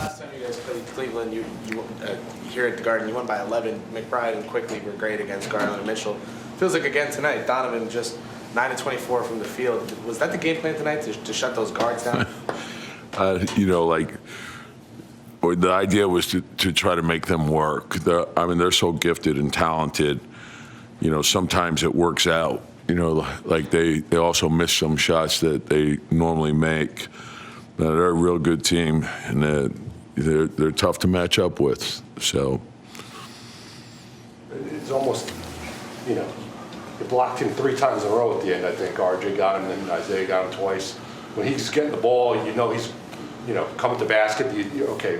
Last time you guys played Cleveland, you here at the Garden, you won by 11. McBride and Quickly were great against Garland and Mitchell. Feels like again tonight, Donovan just 9 of 24 from the field. Was that the game plan tonight to shut those guards down? The idea was to try to make them work. They're so gifted and talented. Sometimes it works out. Like they also miss some shots that they normally make. They're a real good team, and they're tough to match up with. So it's almost, you blocked him 3 times in a row at the end. I think RJ got him, and then Isaiah got him twice. When he's getting the ball, he's, coming to basket. Okay,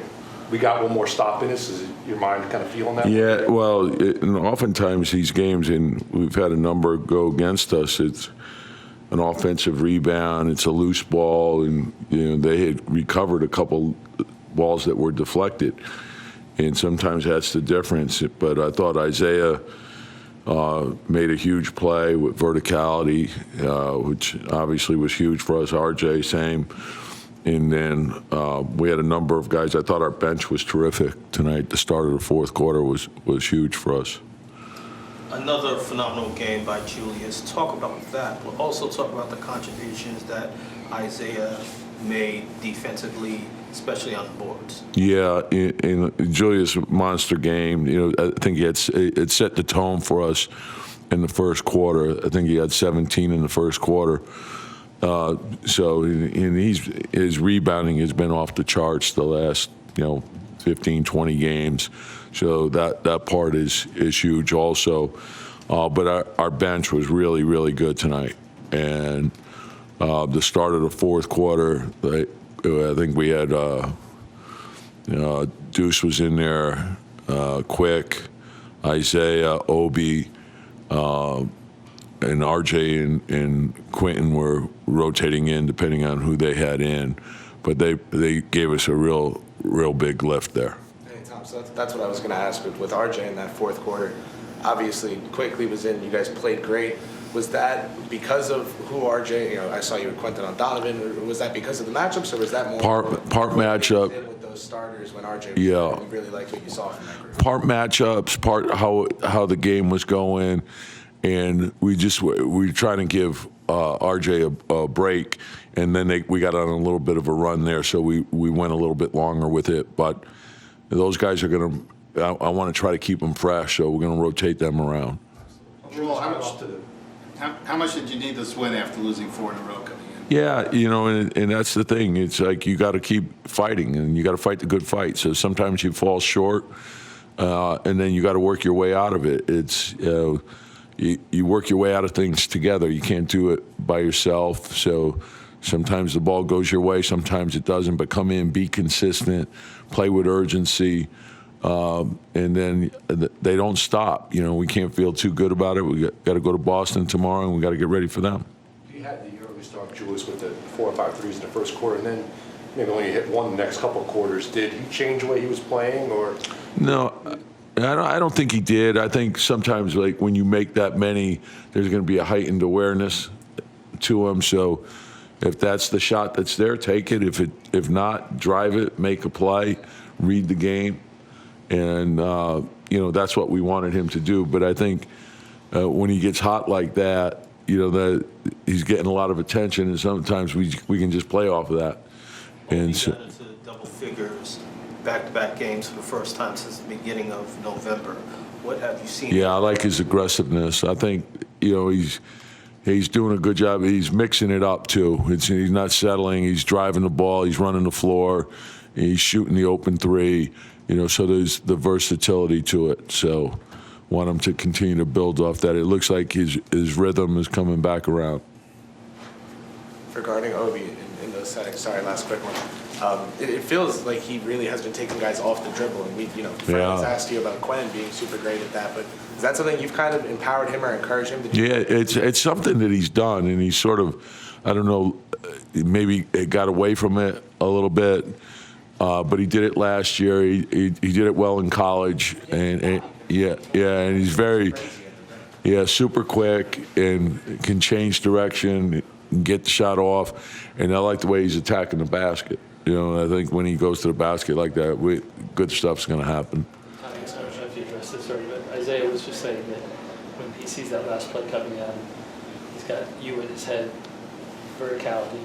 we got one more stop in us. Is your mind kind of feeling that? Yeah, well, and oftentimes these games, and we've had a number go against us. It's an offensive rebound. It's a loose ball, and they had recovered a couple balls that were deflected, and sometimes that's the difference. But I thought Isaiah made a huge play with verticality, which obviously was huge for us. RJ, same. And then we had a number of guys. I thought our bench was terrific tonight. The start of the fourth quarter was huge for us. Another phenomenal game by Julius. Talk about that, but also talk about the contributions that Isaiah made defensively, especially on the boards. Yeah, in Julius' monster game, I think it set the tone for us in the first quarter. I think he had 17 in the first quarter. His rebounding has been off the charts the last 15, 20 games. So that part is huge also. But our bench was really, really good tonight. And the start of the fourth quarter, I think we had Deuce was in there, Quick, Isaiah, Obi, and RJ and Quentin were rotating in depending on who they had in. But they gave us a real big lift there. Hey, Tom, so that's what I was going to ask with RJ in that fourth quarter. Obviously, Quickly was in. You guys played great. Was that because of who RJ? I saw you with Quentin on Donovan. Was that because of the matchups, or was that more part matchup with those starters when RJ? Yeah, you really liked what you saw from that group. Part matchups, part how the game was going, and we were trying to give RJ a break, and then we got on a little bit of a run there, so we went a little bit longer with it. But those guys are going to. I want to try to keep them fresh, so we're going to rotate them around. Well, how much did you need this win after losing 4 in a row coming in? Yeah, and that's the thing. It's like you got to keep fighting, and you got to fight the good fight. So sometimes you fall short, and then you got to work your way out of it. It's you work your way out of things together. You can't do it by yourself. So sometimes the ball goes your way, sometimes it doesn't. But come in, be consistent, play with urgency. And then they don't stop. We can't feel too good about it. We got to go to Boston tomorrow, and we got to get ready for them. He had the early start, Julius, with the 4 or 5 threes in the first quarter, and then maybe only hit one the next couple of quarters. Did he change the way he was playing, or? No, I don't think he did. I think sometimes, like when you make that many, there's going to be a heightened awareness to him. So if that's the shot that's there, take it. If not, drive it, make a play, read the game. And, that's what we wanted him to do. But I think when he gets hot like that, that he's getting a lot of attention, and sometimes we can just play off of that. And so, got into double figures, back-to-back games for the first time since the beginning of November. What have you seen? Yeah, I like his aggressiveness. I think, he's doing a good job. He's mixing it up, too. He's not settling. He's driving the ball. He's running the floor. He's shooting the open three. So there's the versatility to it. So want him to continue to build off that. It looks like his rhythm is coming back around. Regarding Obi in those settings, sorry, last quick one. It feels like he really has been taking guys off the dribble. And Fran's asked you about Quinn being super great at that, but is that something you've kind of empowered him or encouraged him to do? Yeah, it's something that he's done, and he's sort of, I don't know, maybe it got away from it a little bit. But he did it last year. He did it well in college, and he's very, super quick and can change direction, and get the shot off, and I like the way he's attacking the basket. I think when he goes to the basket like that, good stuff's going to happen. I don't know if you addressed this already, but Isaiah was just saying that when he sees that last play coming out, he's got you in his head. Verticality.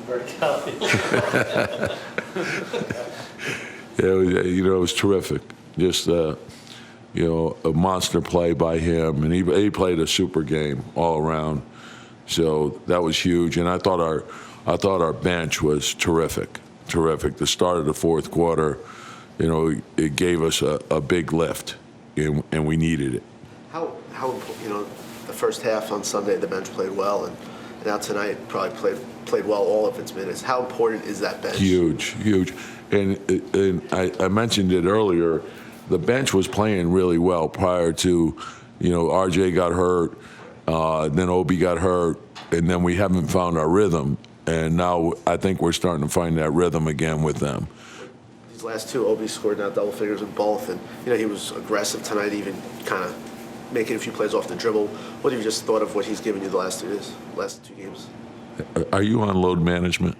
Yeah, it was terrific. Just a monster play by him, and he played a super game all around. So that was huge, and I thought our bench was terrific. The start of the fourth quarter, it gave us a big lift, and we needed it. How the first half on Sunday the bench played well, and now tonight probably played well all of its minutes. How important is that bench? Huge. And I mentioned it earlier. The bench was playing really well prior to, RJ got hurt, then Obi got hurt, and then we haven't found our rhythm. And now I think we're starting to find that rhythm again with them. These last two, Obi scored now double figures with both, and he was aggressive tonight, even kind of making a few plays off the dribble. What have you just thought of what he's given you the last two games? Are you on load management?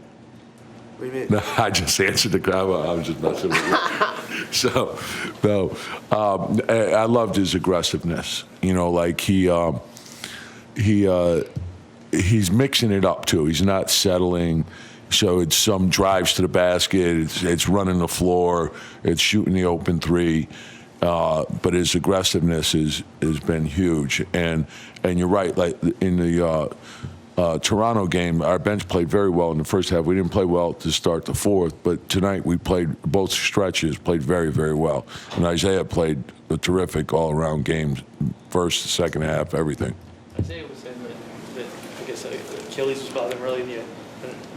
What do you mean? No, I just answered the crowd. I was just messing with you. So, no, I loved his aggressiveness. Like he's mixing it up too. He's not settling. So it's some drives to the basket. It's running the floor. It's shooting the open three. But his aggressiveness has been huge. And you're right. Like in the Toronto game, our bench played very well in the first half. We didn't play well to start the fourth, but tonight we played both stretches, played very, very well. And Isaiah played a terrific all-around game, first, second half, everything. Isaiah was saying that I guess Achilles was bothering early in the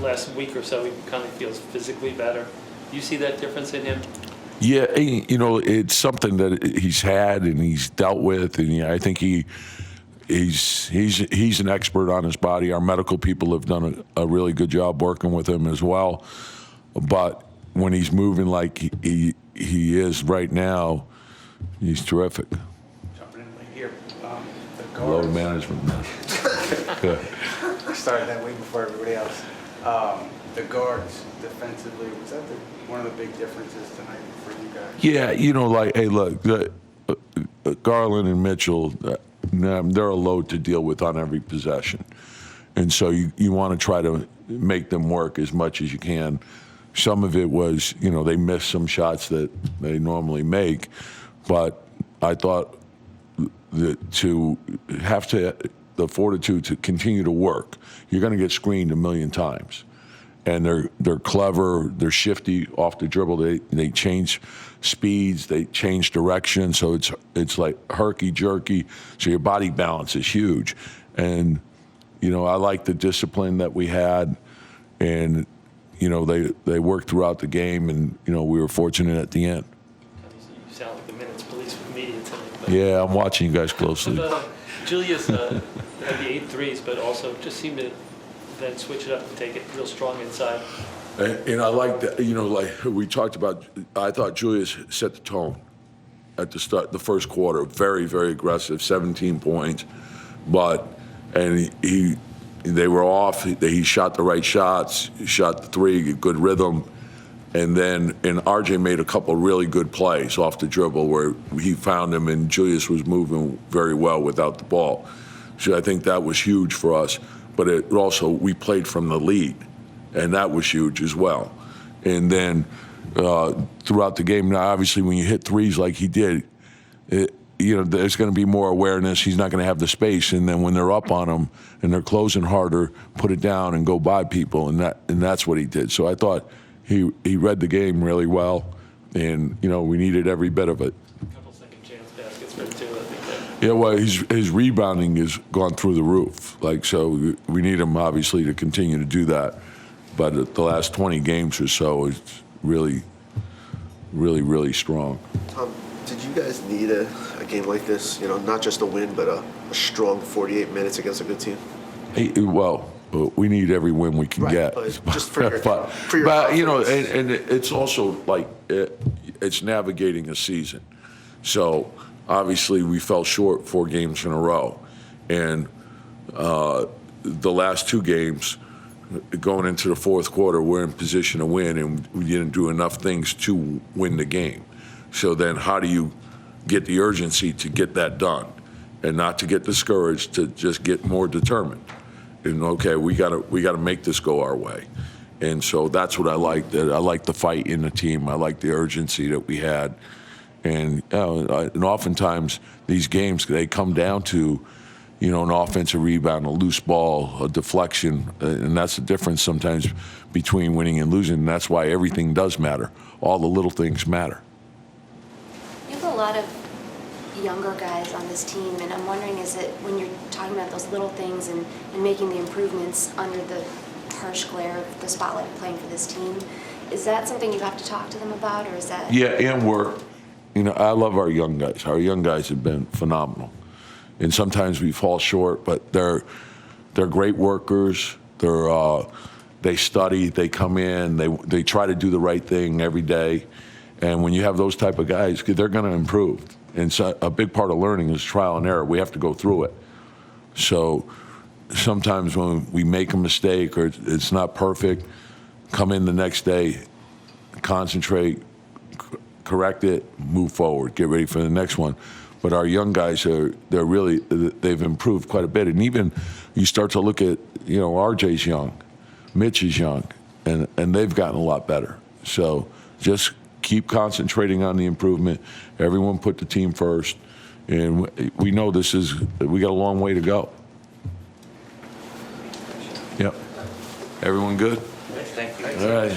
last week or so. He kind of feels physically better. Do you see that difference in him? Yeah, it's something that he's had and he's dealt with, and I think he's an expert on his body. Our medical people have done a really good job working with him as well. But when he's moving like he is right now, he's terrific. Jumping in late here. The Load guards management. started that way before everybody else. The guards defensively, was that one of the big differences tonight for you guys? Yeah, hey, look, Garland and Mitchell, they're a load to deal with on every possession. And so you want to try to make them work as much as you can. Some of it was, they missed some shots that they normally make. But I thought that to have the fortitude to continue to work, you're going to get screened a million times. And they're clever, they're shifty off the dribble. They change speeds, they change direction, so it's like herky jerky. So your body balance is huge. And I like the discipline that we had, and they worked throughout the game, and we were fortunate at the end. You sound like the minutes police with media tonight. But, Yeah, I'm watching you guys closely. Julius had the 8 threes, but also just seemed to then switch it up and take it real strong inside. And I like that, like we talked about, I thought Julius set the tone at the start, the first quarter. Very, very aggressive, 17 points. And they were off. He shot the right shots, shot the three, good rhythm. And RJ made a couple really good plays off the dribble where he found him, and Julius was moving very well without the ball. So I think that was huge for us. But it also, we played from the lead, and that was huge as well. And then throughout the game, now obviously when you hit threes like he did, there's going to be more awareness. He's not going to have the space. And then when they're up on him and they're closing harder, put it down and go by people, and that's what he did. So I thought he read the game really well, and we needed every bit of it. A couple second chance baskets for him too, I think. Yeah, well, his rebounding has gone through the roof. So we need him, obviously, to continue to do that. But the last 20 games or so is really, really, really strong. Tom, did you guys need a game like this? Not just a win, but a strong 48 minutes against a good team? Well, we need every win we can get. But just for your but and it's also like it's navigating a season. So obviously we fell short 4 games in a row, and the last 2 games going into the fourth quarter, we're in position to win, and we didn't do enough things to win the game. So then how do you get the urgency to get that done and not to get discouraged, to just get more determined? And okay, we gotta make this go our way. And so that's what I like. That I like the fight in the team. I like the urgency that we had. And, and oftentimes these games, they come down to, an offensive rebound, a loose ball, a deflection, and that's the difference sometimes between winning and losing. And that's why everything does matter. All the little things matter. You have a lot of younger guys on this team, and I'm wondering, is it when you're talking about those little things and making the improvements under the harsh glare of the spotlight of playing for this team, is that something you have to talk to them about, or is that? Yeah, and I love our young guys. Our young guys have been phenomenal. And sometimes we fall short, but they're great workers. They study, they come in, they try to do the right thing every day. And when you have those type of guys, they're going to improve. And so a big part of learning is trial and error. We have to go through it. So sometimes when we make a mistake or it's not perfect, come in the next day, concentrate, correct it, move forward, get ready for the next one. But our young guys they've improved quite a bit. And even you start to look at, RJ's young, Mitch is young, and they've gotten a lot better. So just keep concentrating on the improvement. Everyone put the team first. And we know we got a long way to go. Yep. Everyone good? Thank you. All right.